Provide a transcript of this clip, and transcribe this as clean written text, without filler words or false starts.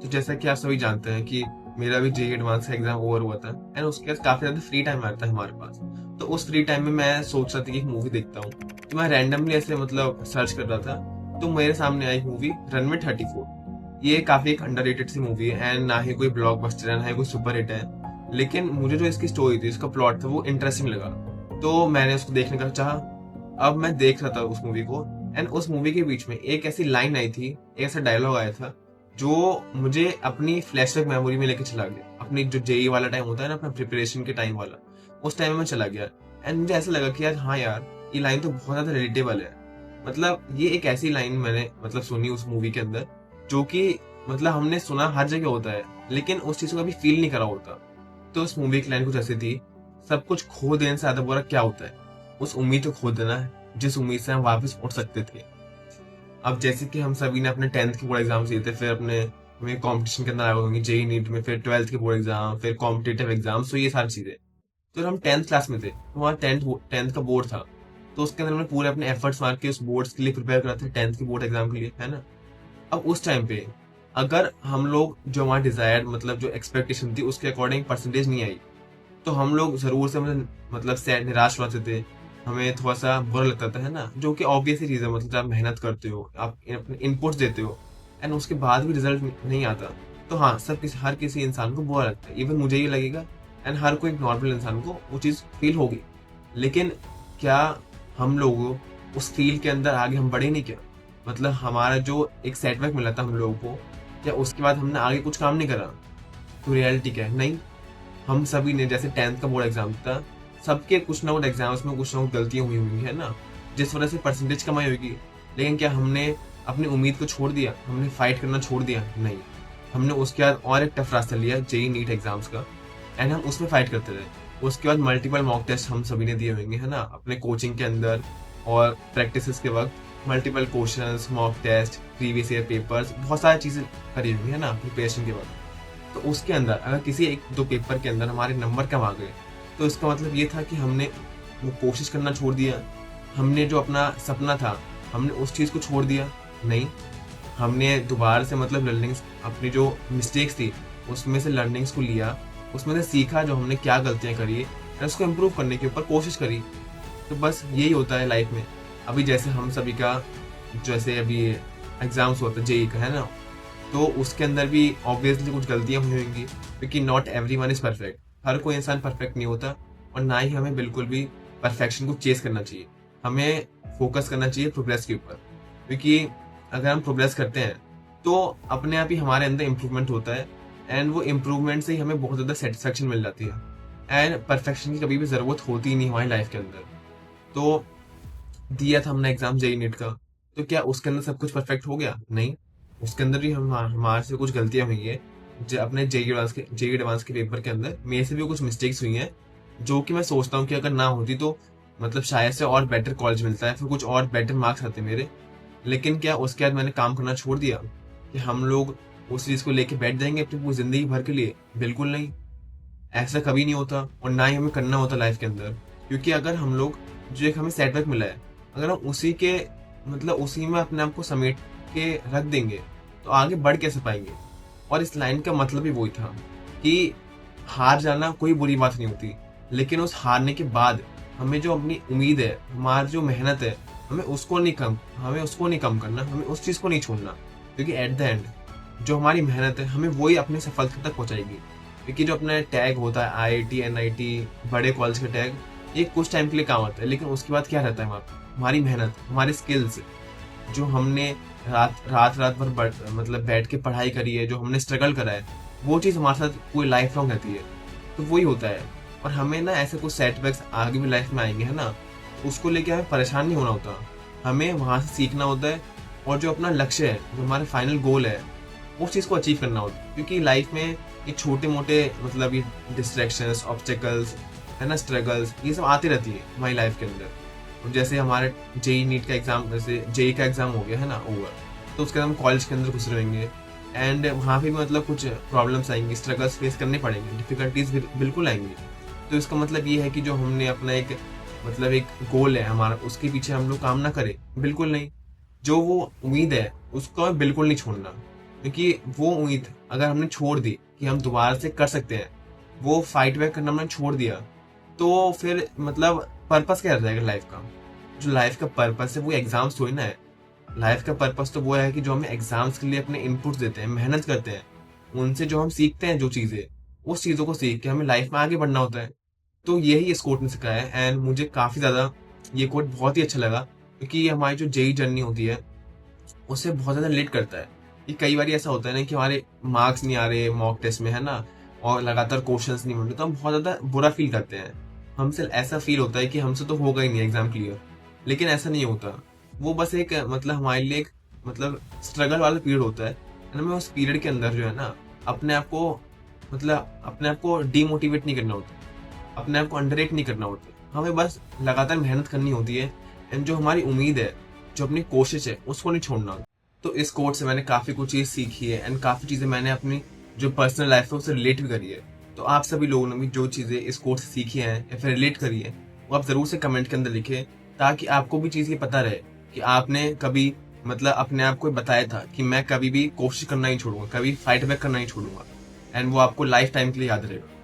तो जैसा कि आप सभी जानते हैं कि मेरा भी जेईई एडवांस का एग्जाम ओवर हुआ था एंड उसके बाद काफी ज्यादा फ्री टाइम आता है हमारे पास। तो उस फ्री टाइम में मैं सोच रहा था कि एक मूवी देखता हूँ। तो मैं रैंडमली ऐसे मतलब सर्च कर रहा था, तो मेरे सामने आई मूवी रनवे 34। ये काफी एक अंडररेटेड सी मूवी है एंड ना ही कोई ब्लॉकबस्टर है ना ही कोई सुपर हिट है, लेकिन मुझे जो इसकी स्टोरी थी, इसका प्लॉट था, वो इंटरेस्टिंग लगा। तो मैंने उसको देखने का चाहा। अब मैं देख रहा था उस मूवी को एंड उस मूवी के बीच में एक ऐसी लाइन आई थी, एक ऐसा डायलॉग आया था जो मुझे अपनी फ्लैशबैक मेमोरी में लेके चला गया। अपनी जो जेई वाला टाइम होता है ना, अपना प्रिपरेशन के टाइम वाला, उस टाइम में मैं चला गया। एंड मुझे ऐसा लगा कि यार हाँ यार, ये लाइन तो बहुत ज्यादा रिलेटेबल है। मतलब ये एक ऐसी लाइन मैंने मतलब सुनी उस मूवी के अंदर, जो कि मतलब हमने सुना हर जगह होता है, लेकिन उस चीज को कभी फील नहीं करा होता। तो उस मूवी की लाइन कुछ ऐसी थी, सब कुछ खो देने से ज्यादा बुरा क्या होता है, उस उम्मीद को खो देना है जिस उम्मीद से हम वापस उठ सकते थे। अब जैसे कि हम सभी ने अपने 10th के बोर्ड एग्जाम दिए थे, फिर अपने हमें कंपटीशन के अंदर आए होंगे जेई नीट में, फिर 12th के बोर्ड एग्जाम, फिर कॉम्पिटेटिव एग्जाम, तो ये सारी चीजें। तो हम 10th क्लास में थे, तो हमारा 10th का बोर्ड था। तो उसके अंदर हमने पूरे अपने एफर्ट्स मार के उस बोर्ड के लिए प्रिपेयर करा था, 10th के बोर्ड एग्जाम के लिए, है ना। अब उस टाइम पे अगर हम लोग जो हमारा डिजायर मतलब जो एक्सपेक्टेशन थी उसके अकॉर्डिंग परसेंटेज नहीं आई, तो हम लोग जरूर से मतलब सैड निराश होते थे। हमें थोड़ा सा बुरा लगता था, है ना, जो कि ऑब्वियस ही चीज है। मतलब जब आप मेहनत करते हो, आप अपने इनपुट्स देते हो एंड उसके बाद भी रिजल्ट नहीं आता, तो हाँ, हर किसी इंसान को बुरा लगता है। इवन मुझे ही लगेगा एंड हर कोई नॉर्मल इंसान को वो चीज फील होगी। लेकिन क्या हम लोग उस फील के अंदर आगे हम बढ़े नहीं क्या? मतलब हमारा जो एक सेटबैक मिला था हम लोगों को, क्या उसके बाद हमने आगे कुछ काम नहीं करा? तो रियलिटी क्या है? नहीं। हम सभी ने, जैसे 10th का बोर्ड एग्जाम था, सबके कुछ ना कुछ एग्जाम्स में कुछ ना कुछ गलतियां हुई हुई है ना, जिस वजह से परसेंटेज कमाई होगी। लेकिन क्या हमने अपनी उम्मीद को छोड़ दिया? हमने फाइट करना छोड़ दिया? नहीं। हमने उसके बाद और एक टफ रास्ता लिया, जेई नीट एग्जाम्स का, एंड हम उसमें फाइट करते रहे। उसके बाद मल्टीपल मॉक टेस्ट हम सभी ने दिए होंगे, है ना, अपने कोचिंग के अंदर और प्रैक्टिस के वक्त। Multiple questions, mock test, previous year papers, बहुत सारी चीजें करी होंगी, है ना, प्रिपरेशन के वक्त। तो उसके अंदर अगर किसी एक दो पेपर के अंदर हमारे नंबर कम आ गए, तो इसका मतलब ये था कि हमने वो कोशिश करना छोड़ दिया। हमने जो अपना सपना था, हमने उस चीज को छोड़ दिया? नहीं। हमने दोबारा से मतलब लर्निंग्स, अपनी जो मिस्टेक्स थी उसमें से लर्निंग्स को लिया, उसमें से सीखा जो हमने क्या गलतियां करी और उसको इम्प्रूव करने के ऊपर कोशिश करी। तो बस यही होता है लाइफ में। अभी जैसे हम सभी का, जैसे अभी एग्जाम्स हुआ था जेई का, है ना, तो उसके अंदर भी ऑब्वियसली कुछ गलतियां हुई होंगी, क्योंकि नॉट एवरीवन इज परफेक्ट। हर कोई इंसान परफेक्ट नहीं होता, और ना ही हमें बिल्कुल भी परफेक्शन को चेस करना चाहिए। हमें फोकस करना चाहिए प्रोग्रेस के ऊपर, क्योंकि अगर हम प्रोग्रेस करते हैं तो अपने आप ही हमारे अंदर इम्प्रूवमेंट होता है, एंड वो इम्प्रूवमेंट से ही हमें बहुत ज़्यादा सेटिस्फेक्शन मिल जाती है। एंड परफेक्शन की कभी भी ज़रूरत होती ही नहीं हमारी लाइफ के अंदर। तो दिया था हमने एग्जाम जेई नीट का, तो क्या उसके अंदर सब कुछ परफेक्ट हो गया? नहीं। उसके अंदर भी हमारे से कुछ गलतियां हुई है। अपने जेई एडवांस के पेपर के अंदर मेरे से भी कुछ मिस्टेक्स हुई हैं, जो कि मैं सोचता हूँ कि अगर ना होती तो मतलब शायद से और बेटर कॉलेज मिलता है, फिर कुछ और बेटर मार्क्स आते मेरे। लेकिन क्या उसके बाद मैंने काम करना छोड़ दिया कि हम लोग उस चीज को लेके बैठ जाएंगे अपनी पूरी जिंदगी भर के लिए? बिल्कुल नहीं। ऐसा कभी नहीं होता, और ना ही हमें करना होता लाइफ के अंदर। क्योंकि अगर हम लोग, जो एक हमें सेटबैक मिला है, अगर हम उसी के मतलब उसी में अपने आप को समेट के रख देंगे, तो आगे बढ़ कैसे पाएंगे? और इस लाइन का मतलब भी वही था कि हार जाना कोई बुरी बात नहीं होती, लेकिन उस हारने के बाद हमें जो अपनी उम्मीद है, हमारी जो मेहनत है, हमें उसको नहीं कम करना, हमें उस चीज को नहीं छोड़ना। क्योंकि एट द एंड जो हमारी मेहनत है हमें वही अपनी सफलता तक पहुंचाएगी। क्योंकि जो अपना टैग होता है, आईआईटी, एनआईटी, बड़े कॉलेज का टैग, ये कुछ टाइम के लिए काम आता है, लेकिन उसके बाद क्या रहता है वहाँ पे? हमारी मेहनत, हमारे स्किल्स, जो हमने रात भर मतलब बैठ के पढ़ाई करी है, जो हमने स्ट्रगल करा है, वो चीज़ हमारे साथ पूरी लाइफ लॉन्ग रहती है। तो वही होता है। और हमें ना ऐसे कुछ सेटबैक्स आगे भी लाइफ में आएंगे, है ना, उसको लेके हमें परेशान नहीं होना होता। हमें वहाँ से सीखना होता है, और जो अपना लक्ष्य है, जो हमारा फाइनल गोल है, उस चीज़ को अचीव करना होता है। क्योंकि लाइफ में ये छोटे मोटे मतलब ये डिस्ट्रैक्शंस, ऑब्स्टेकल्स, है ना, स्ट्रगल्स, ये सब आती रहती है हमारी लाइफ के अंदर। और जैसे हमारे जेई नीट का एग्जाम, जैसे जेई का एग्जाम हो गया, है ना, ओवर, तो उसके बाद हम कॉलेज के अंदर घुस रहेंगे, एंड वहाँ पे भी मतलब कुछ प्रॉब्लम्स आएंगी, स्ट्रगल्स फेस करने पड़ेंगे, डिफिकल्टीज बिल्कुल आएंगी। तो इसका मतलब ये है कि जो हमने अपना एक मतलब एक गोल है हमारा, उसके पीछे हम लोग काम ना करें? बिल्कुल नहीं। जो वो उम्मीद है उसको बिल्कुल नहीं छोड़ना। क्योंकि वो उम्मीद अगर हमने छोड़ दी कि हम दोबारा से कर सकते हैं, वो फाइट बैक करना हमने छोड़ दिया, तो फिर मतलब पर्पस क्या रह जाएगा लाइफ का? जो लाइफ का पर्पस है वो एग्जाम्स थोड़ी ना है। लाइफ का पर्पस तो वो है कि जो हमें एग्जाम्स के लिए अपने इनपुट्स देते हैं, मेहनत करते हैं, उनसे जो हम सीखते हैं जो चीजें, उस चीजों को सीख के हमें लाइफ में आगे बढ़ना होता है। तो यही इस कोट ने सिखाया है, एंड मुझे काफी ज्यादा ये कोट बहुत ही अच्छा लगा, क्योंकि ये हमारी जो जेई जर्नी होती है उससे बहुत ज्यादा रिलेट करता है। कि कई बार ऐसा होता है ना कि हमारे मार्क्स नहीं आ रहे मॉक टेस्ट में, है ना, और लगातार क्वेश्चंस नहीं मिल रहे, तो हम बहुत ज्यादा बुरा फील करते हैं। हमसे ऐसा फील होता है कि हमसे तो होगा ही नहीं एग्जाम क्लियर, लेकिन ऐसा नहीं होता। वो बस एक मतलब हमारे लिए एक मतलब स्ट्रगल वाला पीरियड होता है। हमें उस पीरियड के अंदर जो है ना, अपने आप को मतलब अपने आप को डीमोटिवेट नहीं करना होता, अपने आप को अंडररेट नहीं करना होता। हमें बस लगातार मेहनत करनी होती है, एंड जो हमारी उम्मीद है, जो अपनी कोशिश है, उसको नहीं छोड़ना होता। तो इस कोर्स से मैंने काफी कुछ चीज सीखी है, एंड काफी चीजें मैंने अपनी जो पर्सनल लाइफ है उससे रिलेट भी करी है। तो आप सभी लोगों ने भी जो चीजें इस कोर्स से सीखी हैं या फिर रिलेट करी है, वो आप जरूर से कमेंट के अंदर लिखें, ताकि आपको भी चीज ये पता रहे कि आपने कभी मतलब अपने आप को बताया था कि मैं कभी भी कोशिश करना नहीं छोड़ूंगा, कभी फाइट बैक करना नहीं छोड़ूंगा, एंड वो आपको लाइफ टाइम के लिए याद रहेगा।